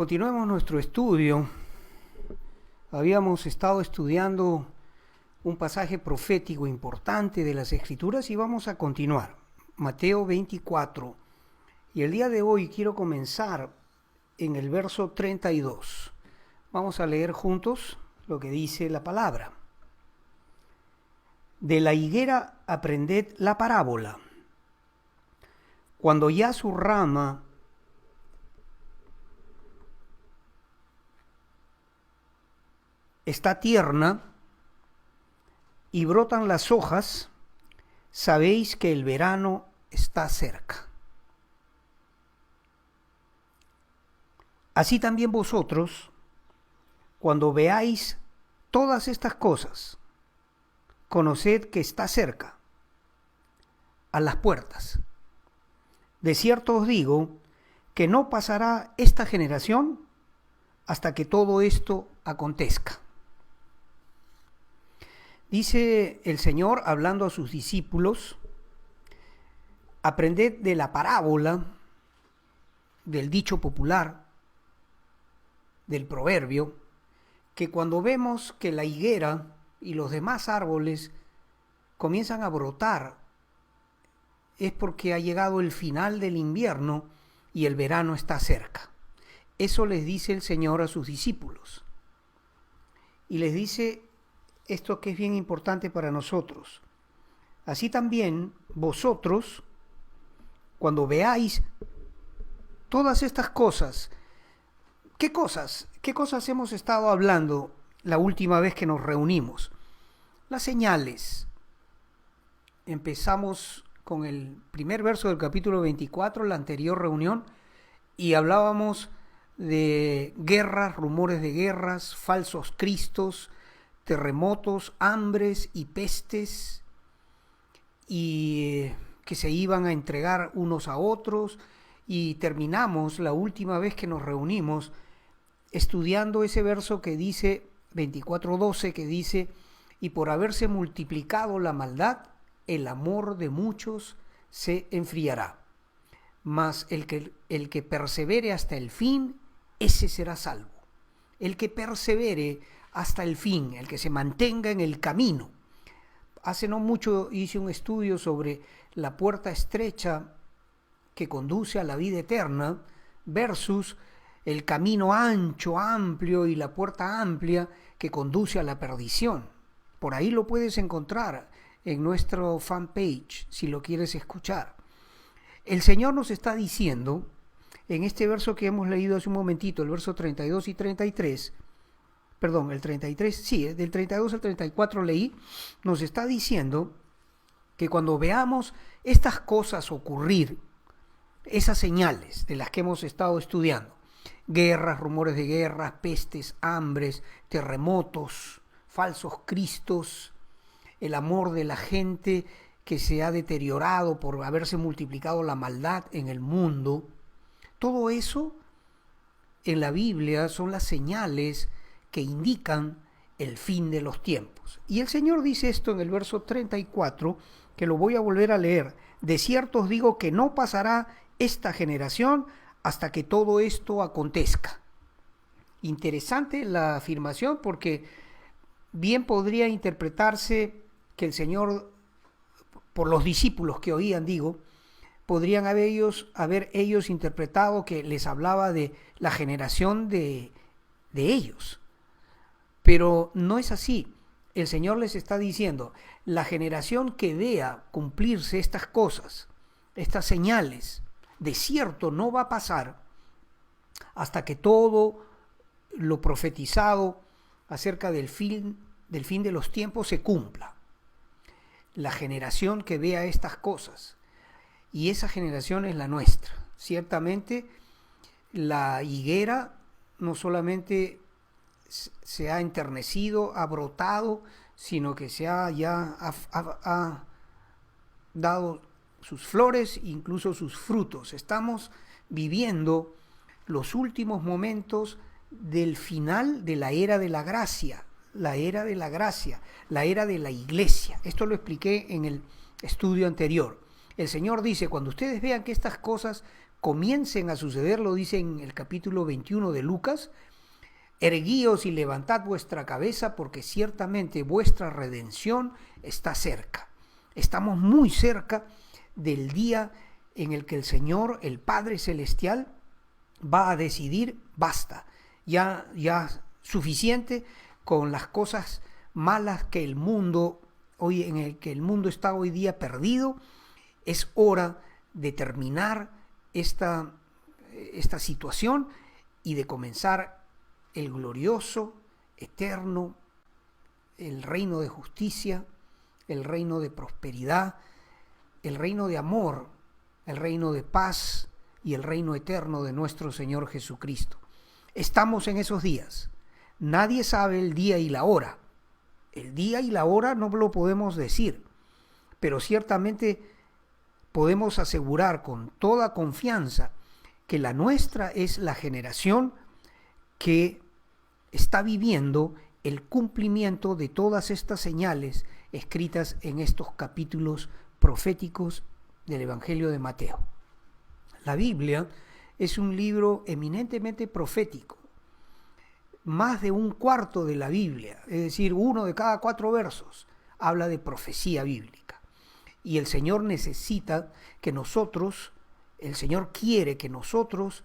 Continuemos nuestro estudio. Habíamos estado estudiando un pasaje profético importante de las Escrituras y vamos a continuar. Mateo 24. Y el día de hoy quiero comenzar en el verso 32. Vamos a leer juntos lo que dice la palabra. De la higuera aprended la parábola. Cuando ya su rama está tierna y brotan las hojas, sabéis que el verano está cerca. Así también vosotros, cuando veáis todas estas cosas, conoced que está cerca, a las puertas. De cierto os digo que no pasará esta generación hasta que todo esto acontezca. Dice el Señor hablando a sus discípulos, aprended de la parábola, del dicho popular, del proverbio, que cuando vemos que la higuera y los demás árboles comienzan a brotar, es porque ha llegado el final del invierno y el verano está cerca. Eso les dice el Señor a sus discípulos. Y les dice esto que es bien importante para nosotros. Así también vosotros, cuando veáis todas estas cosas, ¿qué cosas? ¿Qué cosas hemos estado hablando la última vez que nos reunimos? Las señales. Empezamos con el primer verso del capítulo 24, la anterior reunión, y hablábamos de guerras, rumores de guerras, falsos cristos, terremotos, hambres y pestes, y que se iban a entregar unos a otros, y terminamos la última vez que nos reunimos estudiando ese verso que dice, 24:12, que dice, y por haberse multiplicado la maldad, el amor de muchos se enfriará. Mas el que persevere hasta el fin, ese será salvo. El que persevere hasta el fin, el que se mantenga en el camino. Hace no mucho hice un estudio sobre la puerta estrecha que conduce a la vida eterna versus el camino ancho, amplio y la puerta amplia que conduce a la perdición. Por ahí lo puedes encontrar en nuestro fanpage si lo quieres escuchar. El Señor nos está diciendo en este verso que hemos leído hace un momentito, el verso 32 y 33, perdón, el 33, sí, del 32 al 34 leí, nos está diciendo que cuando veamos estas cosas ocurrir, esas señales de las que hemos estado estudiando, guerras, rumores de guerras, pestes, hambres, terremotos, falsos cristos, el amor de la gente que se ha deteriorado por haberse multiplicado la maldad en el mundo, todo eso en la Biblia son las señales que indican el fin de los tiempos. Y el Señor dice esto en el verso 34, que lo voy a volver a leer. De cierto os digo que no pasará esta generación hasta que todo esto acontezca. Interesante la afirmación porque bien podría interpretarse que el Señor, por los discípulos que oían, podrían haber ellos interpretado que les hablaba de la generación de ellos. Pero no es así. El Señor les está diciendo, la generación que vea cumplirse estas cosas, estas señales, de cierto no va a pasar hasta que todo lo profetizado acerca del fin de los tiempos se cumpla. La generación que vea estas cosas, y esa generación es la nuestra. Ciertamente la higuera no solamente se ha enternecido, ha brotado, sino que ha dado sus flores, incluso sus frutos. Estamos viviendo los últimos momentos del final de la era de la gracia, la era de la iglesia. Esto lo expliqué en el estudio anterior. El Señor dice, cuando ustedes vean que estas cosas comiencen a suceder, lo dice en el capítulo 21 de Lucas: erguíos y levantad vuestra cabeza, porque ciertamente vuestra redención está cerca. Estamos muy cerca del día en el que el Señor, el Padre Celestial, va a decidir: basta, ya suficiente con las cosas malas que el mundo hoy, en el que el mundo está hoy día perdido. Es hora de terminar esta situación y de comenzar el glorioso, eterno, el reino de justicia, el reino de prosperidad, el reino de amor, el reino de paz y el reino eterno de nuestro Señor Jesucristo. Estamos en esos días. Nadie sabe el día y la hora. El día y la hora no lo podemos decir, pero ciertamente podemos asegurar con toda confianza que la nuestra es la generación que está viviendo el cumplimiento de todas estas señales escritas en estos capítulos proféticos del Evangelio de Mateo. La Biblia es un libro eminentemente profético. Más de un cuarto de la Biblia, es decir, 1 de cada 4 versos, habla de profecía bíblica. Y el Señor necesita que nosotros, el Señor quiere que nosotros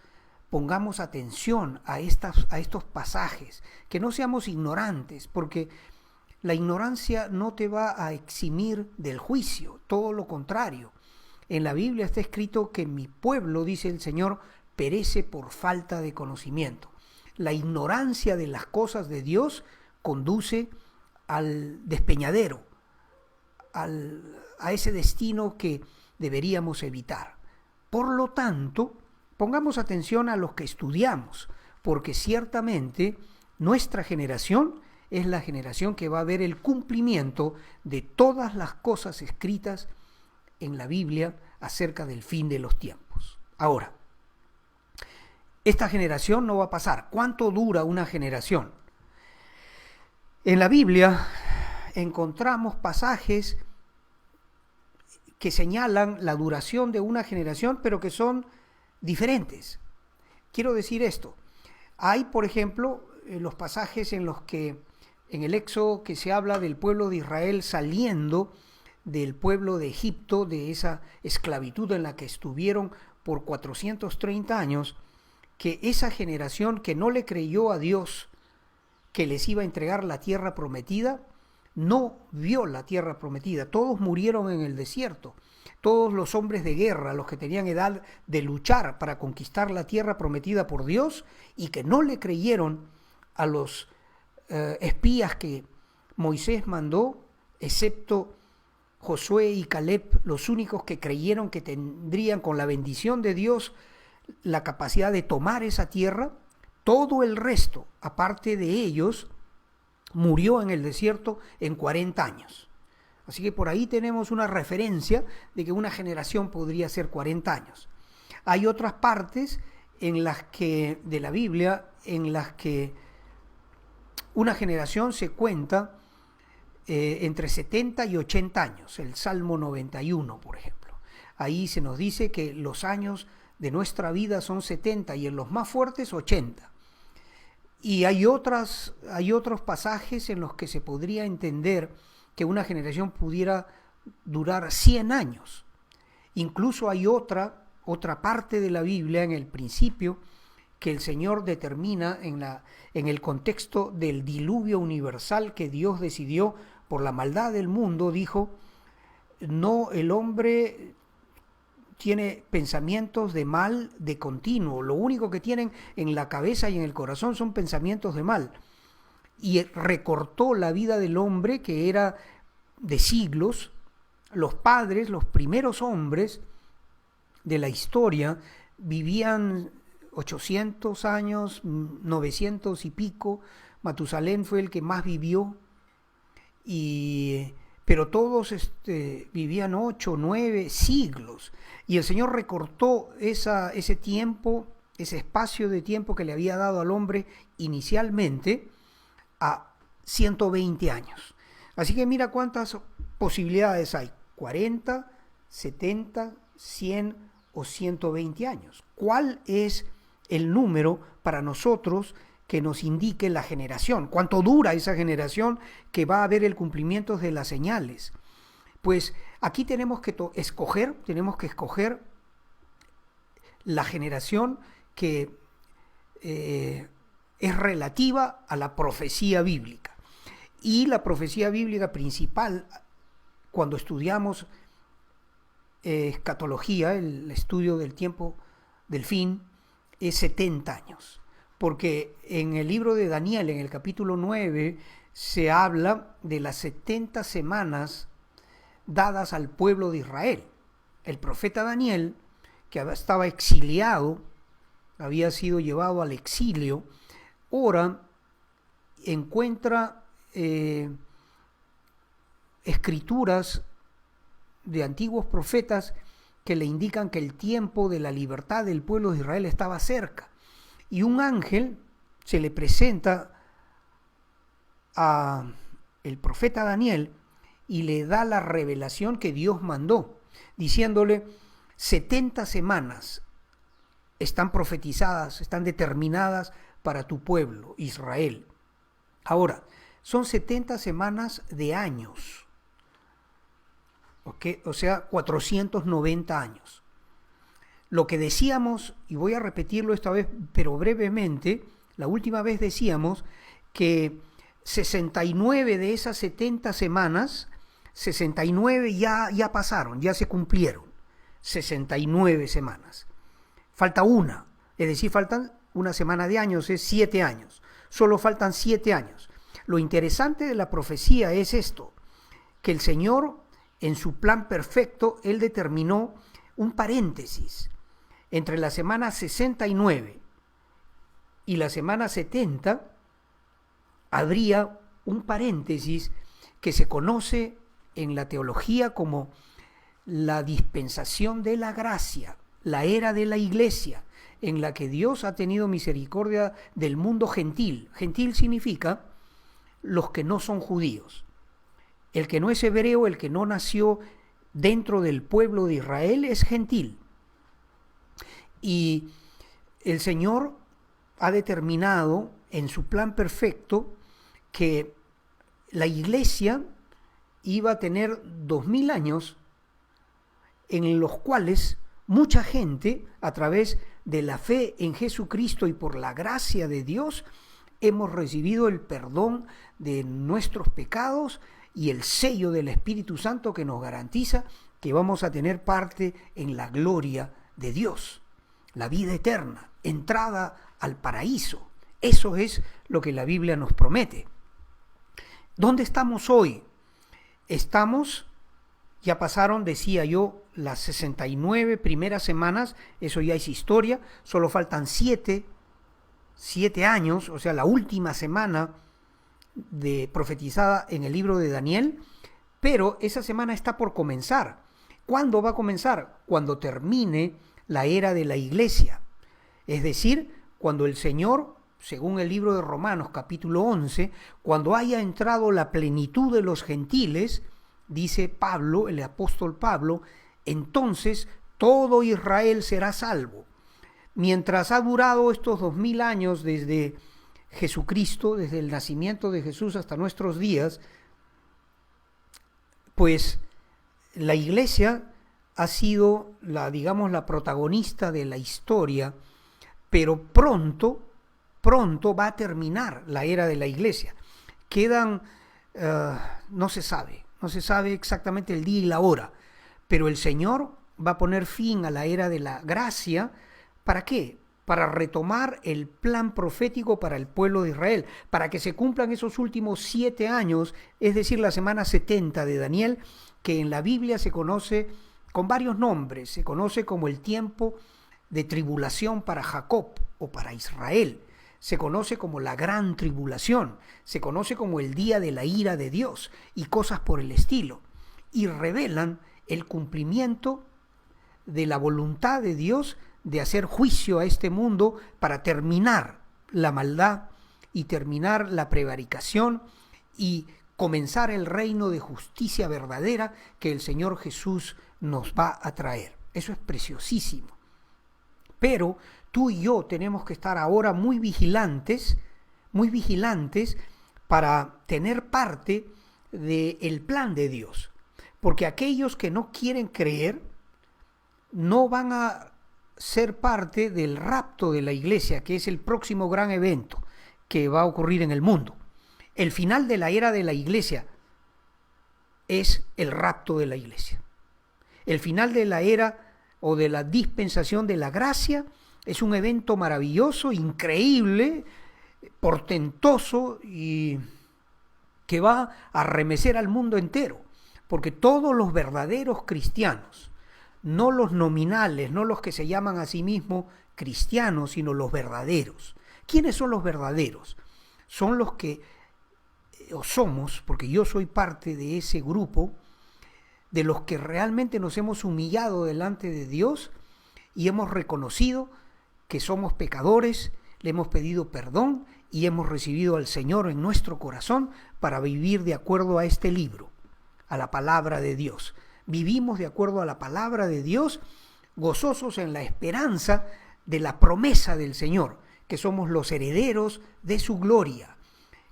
pongamos atención a estos pasajes, que no seamos ignorantes, porque la ignorancia no te va a eximir del juicio, todo lo contrario. En la Biblia está escrito que mi pueblo, dice el Señor, perece por falta de conocimiento. La ignorancia de las cosas de Dios conduce al despeñadero, a ese destino que deberíamos evitar. Por lo tanto, pongamos atención a los que estudiamos, porque ciertamente nuestra generación es la generación que va a ver el cumplimiento de todas las cosas escritas en la Biblia acerca del fin de los tiempos. Ahora, esta generación no va a pasar. ¿Cuánto dura una generación? En la Biblia encontramos pasajes que señalan la duración de una generación, pero que son diferentes. Quiero decir esto. Hay, por ejemplo, los pasajes en los que, en el Éxodo, que se habla del pueblo de Israel saliendo del pueblo de Egipto, de esa esclavitud en la que estuvieron por 430 años, que esa generación que no le creyó a Dios que les iba a entregar la tierra prometida, no vio la tierra prometida. Todos murieron en el desierto. Todos los hombres de guerra, los que tenían edad de luchar para conquistar la tierra prometida por Dios y que no le creyeron a los espías que Moisés mandó, excepto Josué y Caleb, los únicos que creyeron que tendrían con la bendición de Dios la capacidad de tomar esa tierra. Todo el resto, aparte de ellos, murió en el desierto en 40 años. Así que por ahí tenemos una referencia de que una generación podría ser 40 años. Hay otras partes en las que, de la Biblia, en las que una generación se cuenta entre 70 y 80 años. El Salmo 91, por ejemplo. Ahí se nos dice que los años de nuestra vida son 70 y en los más fuertes 80. Y hay otros pasajes en los que se podría entender que una generación pudiera durar 100 años. Incluso hay otra parte de la Biblia en el principio que el Señor determina en el contexto del diluvio universal que Dios decidió por la maldad del mundo. Dijo: no, el hombre tiene pensamientos de mal de continuo. Lo único que tienen en la cabeza y en el corazón son pensamientos de mal. Y recortó la vida del hombre, que era de siglos. Los padres, los primeros hombres de la historia, vivían 800 años, 900 y pico. Matusalén fue el que más vivió. Pero todos vivían 8, 9 siglos. Y el Señor recortó ese tiempo, ese espacio de tiempo que le había dado al hombre inicialmente a 120 años. Así que mira cuántas posibilidades hay: 40, 70, 100 o 120 años? ¿Cuál es el número para nosotros que nos indique la generación? ¿Cuánto dura esa generación que va a haber el cumplimiento de las señales? Pues aquí tenemos que escoger la generación que es relativa a la profecía bíblica. Y la profecía bíblica principal, cuando estudiamos escatología, el estudio del tiempo del fin, es 70 años. Porque en el libro de Daniel, en el capítulo 9, se habla de las 70 semanas dadas al pueblo de Israel. El profeta Daniel, que estaba exiliado, había sido llevado al exilio, ahora encuentra escrituras de antiguos profetas que le indican que el tiempo de la libertad del pueblo de Israel estaba cerca. Y un ángel se le presenta a el profeta Daniel y le da la revelación que Dios mandó, diciéndole: 70 semanas están profetizadas, están determinadas para tu pueblo, Israel. Ahora, son 70 semanas de años, ¿okay? O sea, 490 años. Lo que decíamos, y voy a repetirlo esta vez, pero brevemente, la última vez decíamos que 69 de esas 70 semanas, 69 ya pasaron, ya se cumplieron, 69 semanas. Falta una, es decir, faltan una semana de años, es 7 años. Solo faltan 7 años. Lo interesante de la profecía es esto, que el Señor, en su plan perfecto, Él determinó un paréntesis entre la semana 69 y la semana 70. Habría un paréntesis que se conoce en la teología como la dispensación de la gracia, la era de la iglesia, en la que Dios ha tenido misericordia del mundo gentil. Gentil significa los que no son judíos. El que no es hebreo, el que no nació dentro del pueblo de Israel, es gentil. Y el Señor ha determinado en su plan perfecto que la iglesia iba a tener 2000 años en los cuales mucha gente, a través de la fe en Jesucristo y por la gracia de Dios, hemos recibido el perdón de nuestros pecados y el sello del Espíritu Santo que nos garantiza que vamos a tener parte en la gloria de Dios, la vida eterna, entrada al paraíso. Eso es lo que la Biblia nos promete. ¿Dónde estamos hoy? Ya pasaron, decía yo, las 69 primeras semanas, eso ya es historia, solo faltan 7 años, o sea, la última semana profetizada en el libro de Daniel, pero esa semana está por comenzar. ¿Cuándo va a comenzar? Cuando termine la era de la iglesia, es decir, cuando el Señor, según el libro de Romanos capítulo 11, cuando haya entrado la plenitud de los gentiles, dice Pablo, el apóstol Pablo, entonces todo Israel será salvo. Mientras ha durado estos 2000 años desde Jesucristo, desde el nacimiento de Jesús hasta nuestros días, pues la iglesia ha sido la protagonista de la historia, pero pronto va a terminar la era de la iglesia. No se sabe exactamente el día y la hora, pero el Señor va a poner fin a la era de la gracia. ¿Para qué? Para retomar el plan profético para el pueblo de Israel, para que se cumplan esos últimos 7 años, es decir, la semana 70 de Daniel, que en la Biblia se conoce con varios nombres. Se conoce como el tiempo de tribulación para Jacob o para Israel. Se conoce como la gran tribulación, se conoce como el día de la ira de Dios y cosas por el estilo, y revelan el cumplimiento de la voluntad de Dios de hacer juicio a este mundo para terminar la maldad y terminar la prevaricación y comenzar el reino de justicia verdadera que el Señor Jesús nos va a traer. Eso es preciosísimo. Pero tú y yo tenemos que estar ahora muy vigilantes para tener parte del plan de Dios. Porque aquellos que no quieren creer no van a ser parte del rapto de la iglesia, que es el próximo gran evento que va a ocurrir en el mundo. El final de la era de la iglesia es el rapto de la iglesia. El final de la era o de la dispensación de la gracia es un evento maravilloso, increíble, portentoso y que va a arremecer al mundo entero, porque todos los verdaderos cristianos, no los nominales, no los que se llaman a sí mismos cristianos, sino los verdaderos. ¿Quiénes son los verdaderos? Son los que, o somos, porque yo soy parte de ese grupo, de los que realmente nos hemos humillado delante de Dios y hemos reconocido que somos pecadores, le hemos pedido perdón y hemos recibido al Señor en nuestro corazón para vivir de acuerdo a este libro, a la palabra de Dios. Vivimos de acuerdo a la palabra de Dios, gozosos en la esperanza de la promesa del Señor, que somos los herederos de su gloria,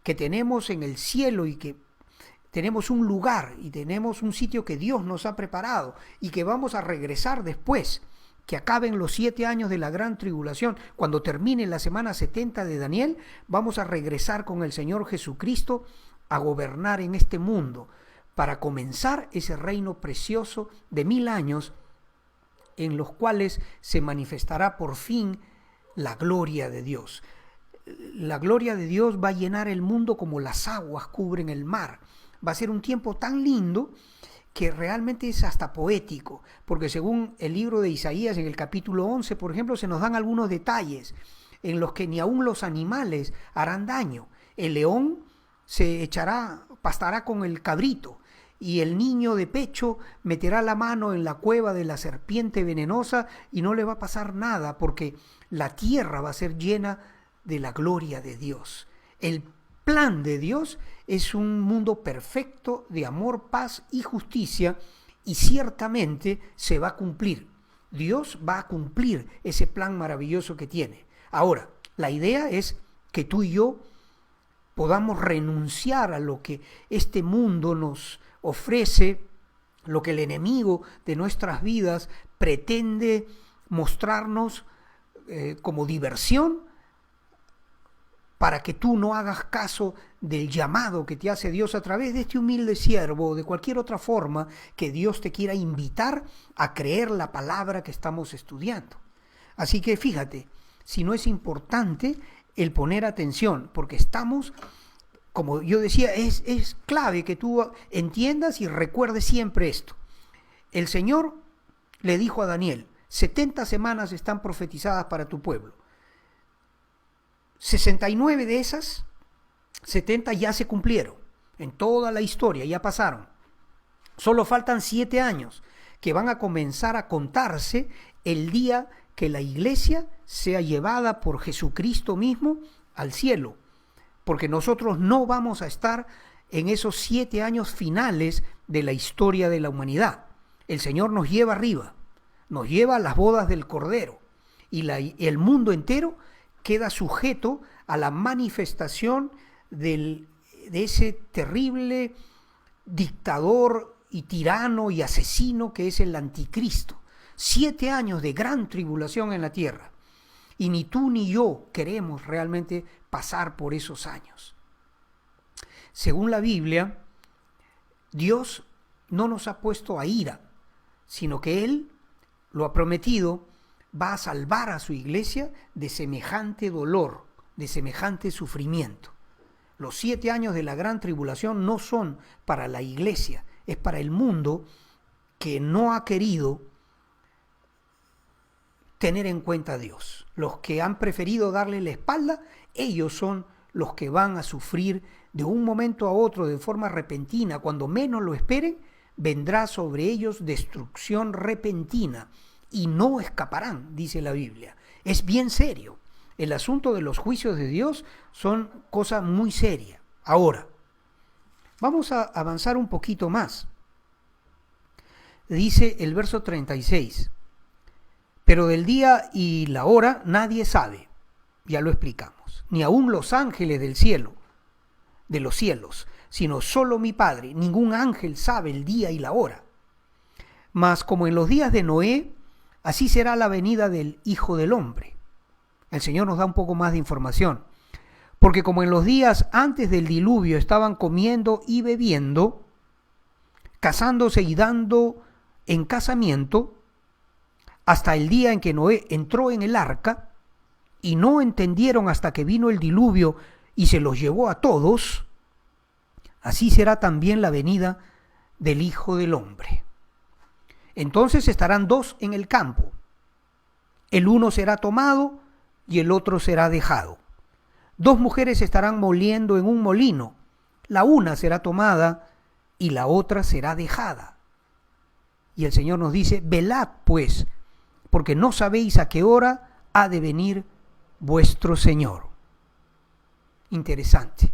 que tenemos en el cielo y que tenemos un lugar y tenemos un sitio que Dios nos ha preparado y que vamos a regresar después, que acaben los 7 años de la gran tribulación. Cuando termine la semana 70 de Daniel, vamos a regresar con el Señor Jesucristo a gobernar en este mundo, para comenzar ese reino precioso de 1000 años en los cuales se manifestará por fin la gloria de Dios. La gloria de Dios va a llenar el mundo como las aguas cubren el mar. Va a ser un tiempo tan lindo que realmente es hasta poético, porque según el libro de Isaías en el capítulo 11, por ejemplo, se nos dan algunos detalles en los que ni aun los animales harán daño. El león pastará con el cabrito, y el niño de pecho meterá la mano en la cueva de la serpiente venenosa y no le va a pasar nada, porque la tierra va a ser llena de la gloria de Dios. El plan de Dios es un mundo perfecto de amor, paz y justicia, y ciertamente se va a cumplir. Dios va a cumplir ese plan maravilloso que tiene. Ahora, la idea es que tú y yo podamos renunciar a lo que este mundo nos ofrece, lo que el enemigo de nuestras vidas pretende mostrarnos como diversión, para que tú no hagas caso del llamado que te hace Dios a través de este humilde siervo o de cualquier otra forma que Dios te quiera invitar a creer la palabra que estamos estudiando. Así que fíjate, si no es importante el poner atención, porque estamos, como yo decía, es clave que tú entiendas y recuerdes siempre esto. El Señor le dijo a Daniel, 70 semanas están profetizadas para tu pueblo. 69 de esas 70 ya se cumplieron. En toda la historia ya pasaron. Solo faltan 7 años que van a comenzar a contarse el día que la iglesia sea llevada por Jesucristo mismo al cielo. Porque nosotros no vamos a estar en esos 7 años finales de la historia de la humanidad. El Señor nos lleva arriba, nos lleva a las bodas del Cordero, y el mundo entero queda sujeto a la manifestación de ese terrible dictador y tirano y asesino que es el anticristo. 7 años de gran tribulación en la tierra, y ni tú ni yo queremos realmente pasar por esos años. Según la Biblia, Dios no nos ha puesto a ira, sino que Él lo ha prometido, va a salvar a su iglesia de semejante dolor, de semejante sufrimiento. Los 7 años de la gran tribulación no son para la iglesia, es para el mundo que no ha querido tener en cuenta a Dios. Los que han preferido darle la espalda, ellos son los que van a sufrir de un momento a otro, de forma repentina. Cuando menos lo esperen, vendrá sobre ellos destrucción repentina y no escaparán, dice la Biblia. Es bien serio. El asunto de los juicios de Dios son cosa muy seria. Ahora, vamos a avanzar un poquito más. Dice el verso 36, pero del día y la hora nadie sabe, ya lo explicamos, ni aun los ángeles del cielo, de los cielos, sino solo mi Padre. Ningún ángel sabe el día y la hora. Mas como en los días de Noé, así será la venida del Hijo del Hombre. El Señor nos da un poco más de información. Porque como en los días antes del diluvio estaban comiendo y bebiendo, casándose y dando en casamiento, hasta el día en que Noé entró en el arca, y no entendieron hasta que vino el diluvio y se los llevó a todos, así será también la venida del Hijo del Hombre. Entonces estarán dos en el campo, el uno será tomado y el otro será dejado. Dos mujeres estarán moliendo en un molino, la una será tomada y la otra será dejada. Y el Señor nos dice, velad pues, porque no sabéis a qué hora ha de venir vuestro Señor. Interesante.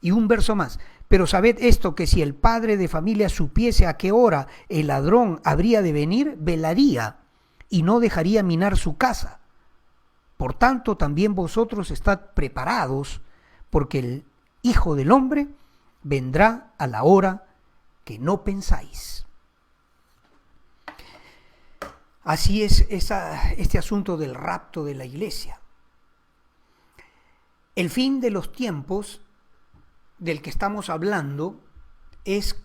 Y un verso más. Pero sabed esto, que si el padre de familia supiese a qué hora el ladrón habría de venir, velaría y no dejaría minar su casa. Por tanto, también vosotros estad preparados, porque el Hijo del Hombre vendrá a la hora que no pensáis. Así es este asunto del rapto de la iglesia. El fin de los tiempos del que estamos hablando es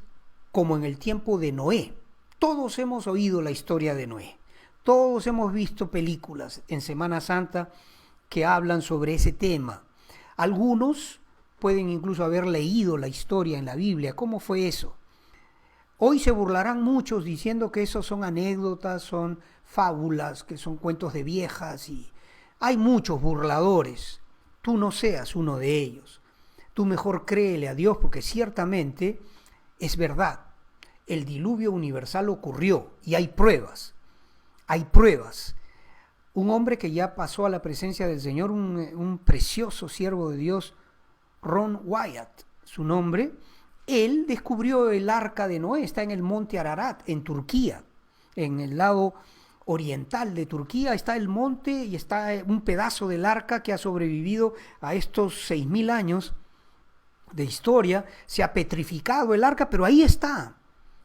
como en el tiempo de Noé. Todos hemos oído la historia de Noé. Todos hemos visto películas en Semana Santa que hablan sobre ese tema. Algunos pueden incluso haber leído la historia en la Biblia. ¿Cómo fue eso? Hoy se burlarán muchos diciendo que eso son anécdotas, son fábulas, que son cuentos de viejas, y hay muchos burladores. Tú no seas uno de ellos. Tú mejor créele a Dios, porque ciertamente es verdad. El diluvio universal ocurrió y hay pruebas. Hay pruebas. Un hombre que ya pasó a la presencia del Señor, un precioso siervo de Dios, Ron Wyatt, su nombre, él descubrió el arca de Noé. Está en el monte Ararat, en Turquía, en el lado oriental de Turquía está el monte y está un pedazo del arca que ha sobrevivido a estos 6.000 años de historia. Se ha petrificado el arca, pero ahí está.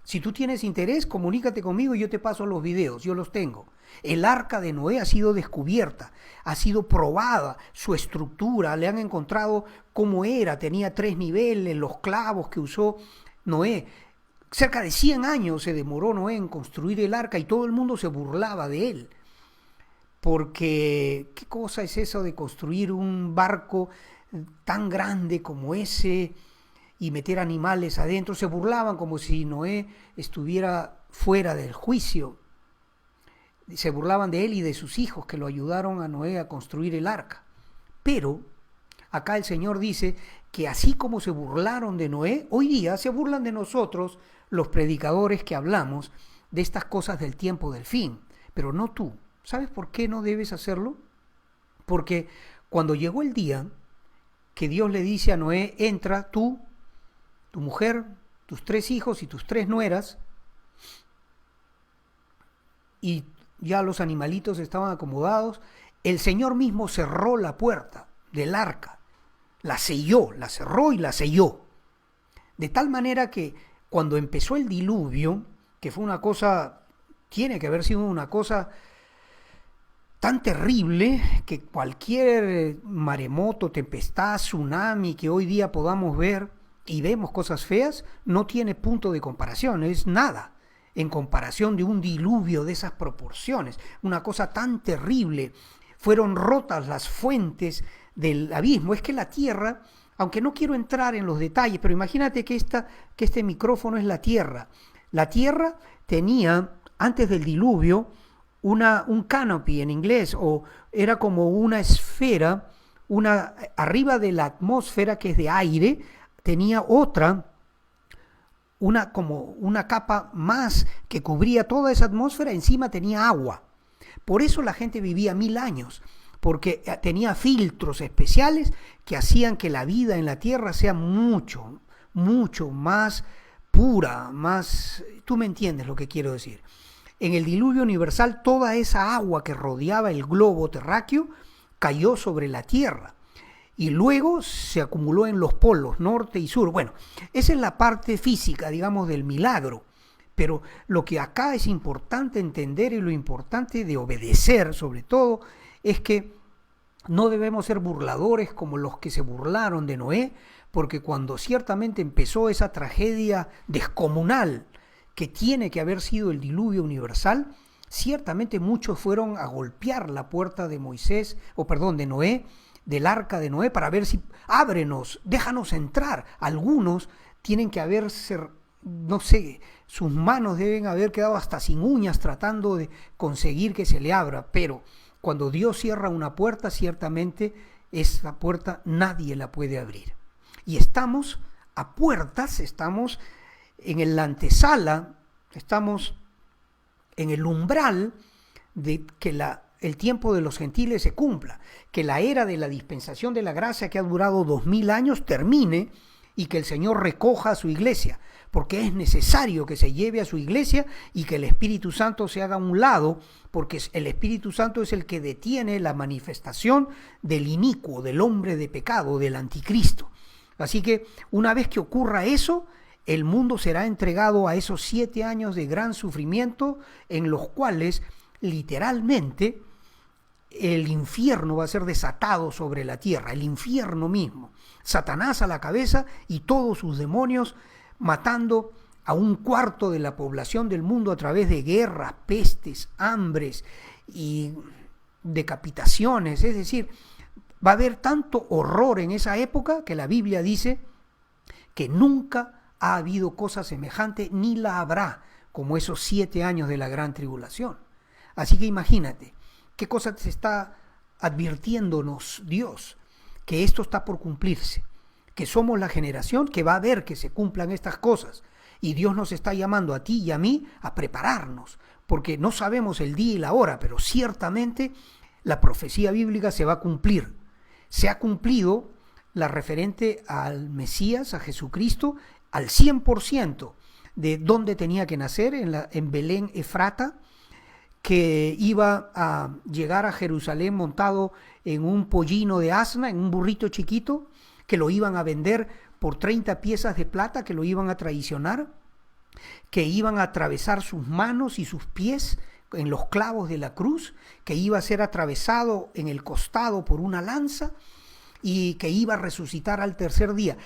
Si tú tienes interés, comunícate conmigo y yo te paso los videos, yo los tengo. El arca de Noé ha sido descubierta, ha sido probada, su estructura, le han encontrado cómo era, tenía 3 niveles, los clavos que usó Noé. Cerca de 100 años se demoró Noé en construir el arca y todo el mundo se burlaba de él. Porque, ¿qué cosa es eso de construir un barco tan grande como ese y meter animales adentro? Se burlaban como si Noé estuviera fuera del juicio. Se burlaban de él y de sus hijos que lo ayudaron a Noé a construir el arca. Pero acá el Señor dice que así como se burlaron de Noé, hoy día se burlan de nosotros, los predicadores que hablamos de estas cosas del tiempo del fin, pero no tú. ¿Sabes por qué no debes hacerlo? Porque cuando llegó el día que Dios le dice a Noé, entra tú, tu mujer, tus 3 hijos y tus 3 nueras, y ya los animalitos estaban acomodados, el Señor mismo cerró la puerta del arca, la selló, la cerró y la selló. De tal manera que cuando empezó el diluvio, que fue una cosa, tiene que haber sido una cosa tan terrible que cualquier maremoto, tempestad, tsunami que hoy día podamos ver y vemos cosas feas, no tiene punto de comparación, es nada en comparación de un diluvio de esas proporciones, una cosa tan terrible. Fueron rotas las fuentes del abismo. Es que la tierra, aunque no quiero entrar en los detalles, pero imagínate que este micrófono es la tierra. La tierra tenía, antes del diluvio, un canopy en inglés, o era como una esfera, arriba de la atmósfera, que es de aire, tenía otra, como una capa más que cubría toda esa atmósfera, encima tenía agua. Por eso la gente vivía 1000 años, porque tenía filtros especiales que hacían que la vida en la tierra sea mucho, mucho más pura, más... Tú me entiendes lo que quiero decir. En el diluvio universal, toda esa agua que rodeaba el globo terráqueo cayó sobre la Tierra y luego se acumuló en los polos norte y sur. Bueno, esa es la parte física, digamos, del milagro. Pero lo que acá es importante entender y lo importante de obedecer, sobre todo, es que no debemos ser burladores como los que se burlaron de Noé, porque cuando ciertamente empezó esa tragedia descomunal que tiene que haber sido el diluvio universal, ciertamente muchos fueron a golpear la puerta de de Noé, del arca de Noé, para ver si ábrenos, déjanos entrar. Algunos tienen que haberse, no sé, sus manos deben haber quedado hasta sin uñas tratando de conseguir que se le abra, pero cuando Dios cierra una puerta, ciertamente esa puerta nadie la puede abrir. Y estamos a puertas, estamos en la antesala, estamos en el umbral de que el tiempo de los gentiles se cumpla, que la era de la dispensación de la gracia que ha durado 2000 años termine y que el Señor recoja a su iglesia, porque es necesario que se lleve a su iglesia y que el Espíritu Santo se haga a un lado, porque el Espíritu Santo es el que detiene la manifestación del inicuo, del hombre de pecado, del anticristo. Así que una vez que ocurra eso, el mundo será entregado a esos 7 años de gran sufrimiento en los cuales literalmente el infierno va a ser desatado sobre la tierra, el infierno mismo. Satanás a la cabeza y todos sus demonios matando a 1/4 de la población del mundo a través de guerras, pestes, hambres y decapitaciones. Es decir, va a haber tanto horror en esa época que la Biblia dice que nunca ha habido cosa semejante ni la habrá como esos 7 años de la gran tribulación. Así que imagínate, qué cosa se está advirtiéndonos Dios, que esto está por cumplirse, que somos la generación que va a ver que se cumplan estas cosas. Y Dios nos está llamando a ti y a mí a prepararnos, porque no sabemos el día y la hora, pero ciertamente la profecía bíblica se va a cumplir. Se ha cumplido la referente al Mesías, a Jesucristo, al 100% de dónde tenía que nacer, en Belén Efrata, que iba a llegar a Jerusalén montado en un pollino de asna, en un burrito chiquito, que lo iban a vender por 30 piezas de plata, que lo iban a traicionar, que iban a atravesar sus manos y sus pies en los clavos de la cruz, que iba a ser atravesado en el costado por una lanza y que iba a resucitar al tercer día.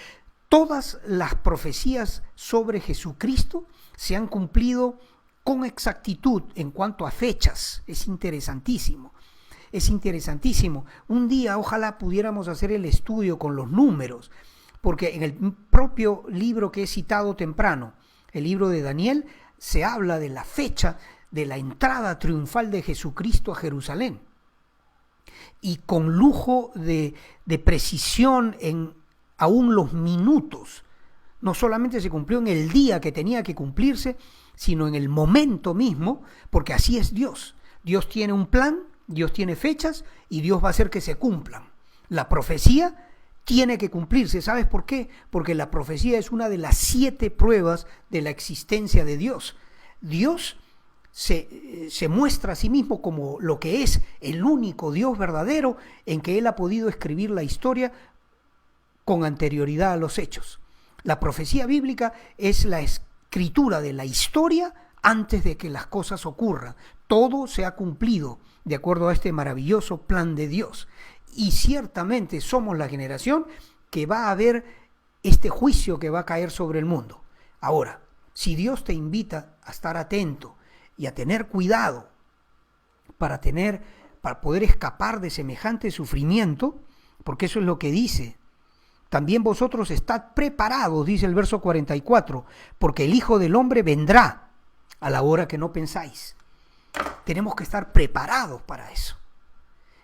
Todas las profecías sobre Jesucristo se han cumplido con exactitud en cuanto a fechas. Es interesantísimo. Es interesantísimo. Un día ojalá pudiéramos hacer el estudio con los números, porque en el propio libro que he citado temprano, el libro de Daniel, se habla de la fecha de la entrada triunfal de Jesucristo a Jerusalén. Y con lujo de precisión en aún los minutos. No solamente se cumplió en el día que tenía que cumplirse, sino en el momento mismo, porque así es Dios. Dios tiene un plan, Dios tiene fechas y Dios va a hacer que se cumplan. La profecía tiene que cumplirse. ¿Sabes por qué? Porque la profecía es una de las 7 pruebas de la existencia de Dios. Dios se muestra a sí mismo como lo que es el único Dios verdadero en que Él ha podido escribir la historia con anterioridad a los hechos. La profecía bíblica es la escritura de la historia antes de que las cosas ocurran. Todo se ha cumplido de acuerdo a este maravilloso plan de Dios. Y ciertamente somos la generación que va a ver este juicio que va a caer sobre el mundo. Ahora, si Dios te invita a estar atento y a tener cuidado para poder escapar de semejante sufrimiento, porque eso es lo que dice. También vosotros estad preparados, dice el verso 44, porque el Hijo del Hombre vendrá a la hora que no pensáis. Tenemos que estar preparados para eso.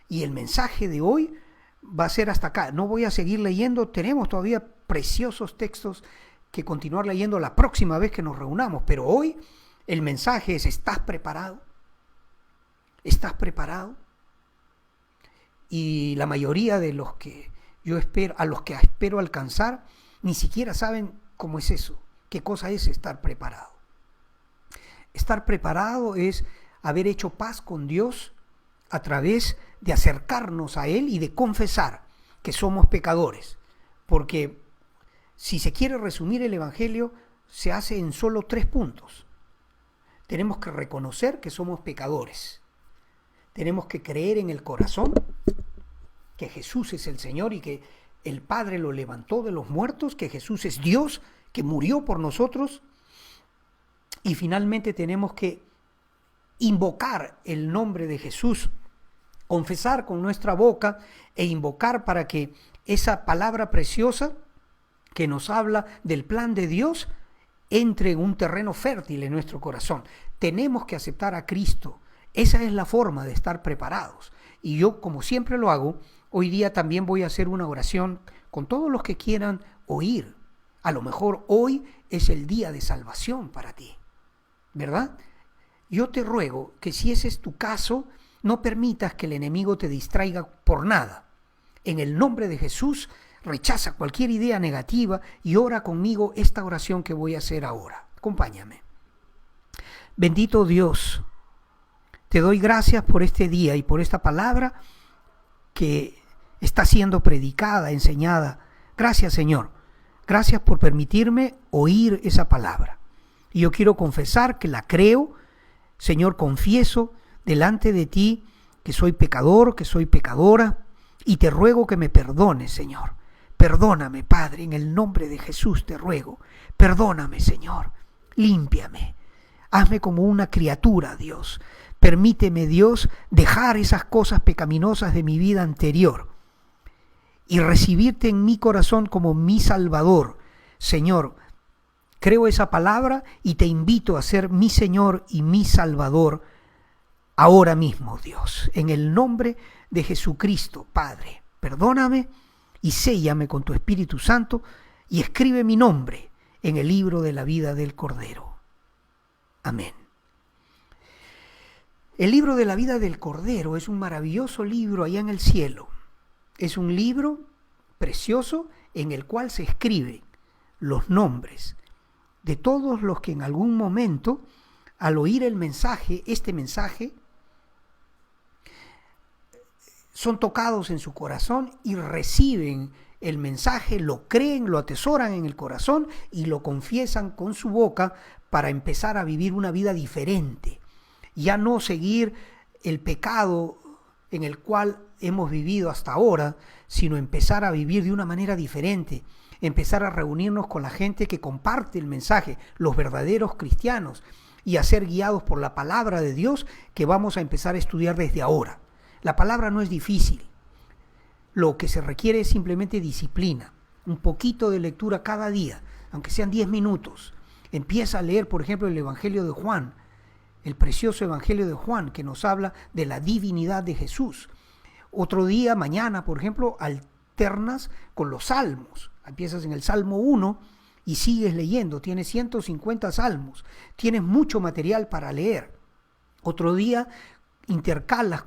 Y el mensaje de hoy va a ser hasta acá. No voy a seguir leyendo, tenemos todavía preciosos textos que continuar leyendo la próxima vez que nos reunamos, pero hoy el mensaje es: ¿estás preparado? ¿Estás preparado? Y la mayoría de los que a los que espero alcanzar, ni siquiera saben cómo es eso, qué cosa es estar preparado. Estar preparado es haber hecho paz con Dios a través de acercarnos a Él y de confesar que somos pecadores. Porque si se quiere resumir el Evangelio, se hace en solo 3 puntos. Tenemos que reconocer que somos pecadores. Tenemos que creer en el corazón que Jesús es el Señor y que el Padre lo levantó de los muertos, que Jesús es Dios, que murió por nosotros. Y finalmente tenemos que invocar el nombre de Jesús, confesar con nuestra boca e invocar para que esa palabra preciosa que nos habla del plan de Dios entre en un terreno fértil en nuestro corazón. Tenemos que aceptar a Cristo. Esa es la forma de estar preparados. Y yo, como siempre lo hago, hoy día también voy a hacer una oración con todos los que quieran oír. A lo mejor hoy es el día de salvación para ti, ¿verdad? Yo te ruego que si ese es tu caso, no permitas que el enemigo te distraiga por nada. En el nombre de Jesús, rechaza cualquier idea negativa y ora conmigo esta oración que voy a hacer ahora. Acompáñame. Bendito Dios, te doy gracias por este día y por esta palabra que está siendo predicada, enseñada. Gracias, Señor. Gracias por permitirme oír esa palabra. Y yo quiero confesar que la creo. Señor, confieso delante de ti que soy pecador, que soy pecadora, y te ruego que me perdones, Señor. Perdóname, Padre, en el nombre de Jesús te ruego. Perdóname, Señor. Límpiame. Hazme como una criatura, Dios. Permíteme, Dios, dejar esas cosas pecaminosas de mi vida anterior y recibirte en mi corazón como mi Salvador. Señor, creo esa palabra y te invito a ser mi Señor y mi Salvador ahora mismo, Dios. En el nombre de Jesucristo, Padre, perdóname y séllame con tu Espíritu Santo y escribe mi nombre en el libro de la vida del Cordero. Amén. El libro de la vida del Cordero es un maravilloso libro allá en el cielo. Es un libro precioso en el cual se escriben los nombres de todos los que en algún momento, al oír el mensaje, este mensaje, son tocados en su corazón y reciben el mensaje, lo creen, lo atesoran en el corazón y lo confiesan con su boca para empezar a vivir una vida diferente. Ya no seguir el pecado en el cual hemos vivido hasta ahora, sino empezar a vivir de una manera diferente, empezar a reunirnos con la gente que comparte el mensaje, los verdaderos cristianos, y a ser guiados por la palabra de Dios que vamos a empezar a estudiar desde ahora. La palabra no es difícil, lo que se requiere es simplemente disciplina, un poquito de lectura cada día, aunque sean 10 minutos. Empieza a leer, por ejemplo, el Evangelio de Juan, el precioso Evangelio de Juan, que nos habla de la divinidad de Jesús. Otro día, mañana, por ejemplo, alternas con los salmos. Empiezas en el Salmo 1 y sigues leyendo. Tienes 150 salmos. Tienes mucho material para leer. Otro día intercalas.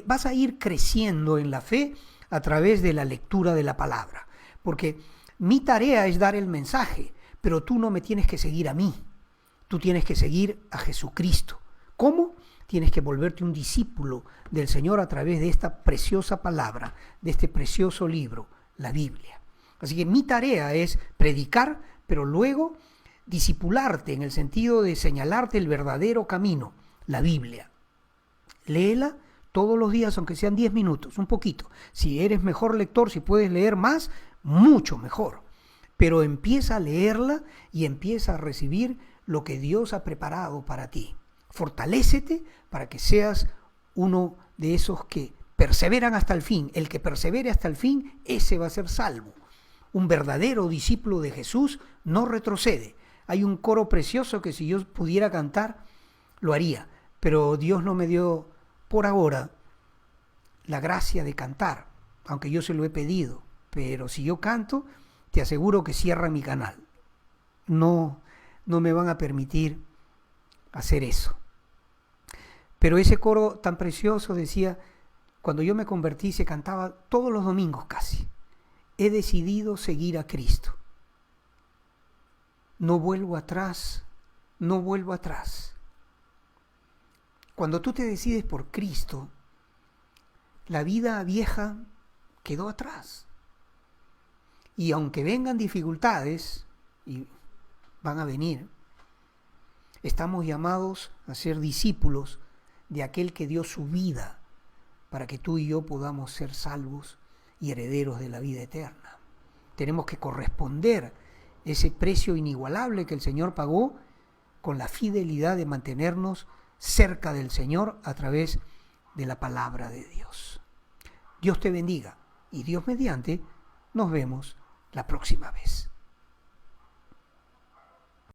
Vas a ir creciendo en la fe a través de la lectura de la palabra. Porque mi tarea es dar el mensaje, pero tú no me tienes que seguir a mí. Tú tienes que seguir a Jesucristo. ¿Cómo? Tienes que volverte un discípulo del Señor a través de esta preciosa palabra, de este precioso libro, la Biblia. Así que mi tarea es predicar, pero luego discipularte en el sentido de señalarte el verdadero camino, la Biblia. Léela todos los días, aunque sean 10 minutos, un poquito. Si eres mejor lector, si puedes leer más, mucho mejor. Pero empieza a leerla y empieza a recibir lo que Dios ha preparado para ti. Fortalécete para que seas uno de esos que perseveran hasta el fin. El que persevere hasta el fin, ese va a ser salvo. Un verdadero discípulo de Jesús no retrocede. Hay un coro precioso que si yo pudiera cantar, lo haría. Pero Dios no me dio por ahora la gracia de cantar, aunque yo se lo he pedido. Pero si yo canto, te aseguro que cierra mi canal. No me van a permitir hacer eso. Pero ese coro tan precioso decía, cuando yo me convertí se cantaba todos los domingos casi. He decidido seguir a Cristo. No vuelvo atrás, no vuelvo atrás. Cuando tú te decides por Cristo, la vida vieja quedó atrás. Y aunque vengan dificultades, y van a venir, estamos llamados a ser discípulos de aquel que dio su vida para que tú y yo podamos ser salvos y herederos de la vida eterna. Tenemos que corresponder ese precio inigualable que el Señor pagó con la fidelidad de mantenernos cerca del Señor a través de la palabra de Dios. Dios te bendiga y Dios mediante nos vemos la próxima vez.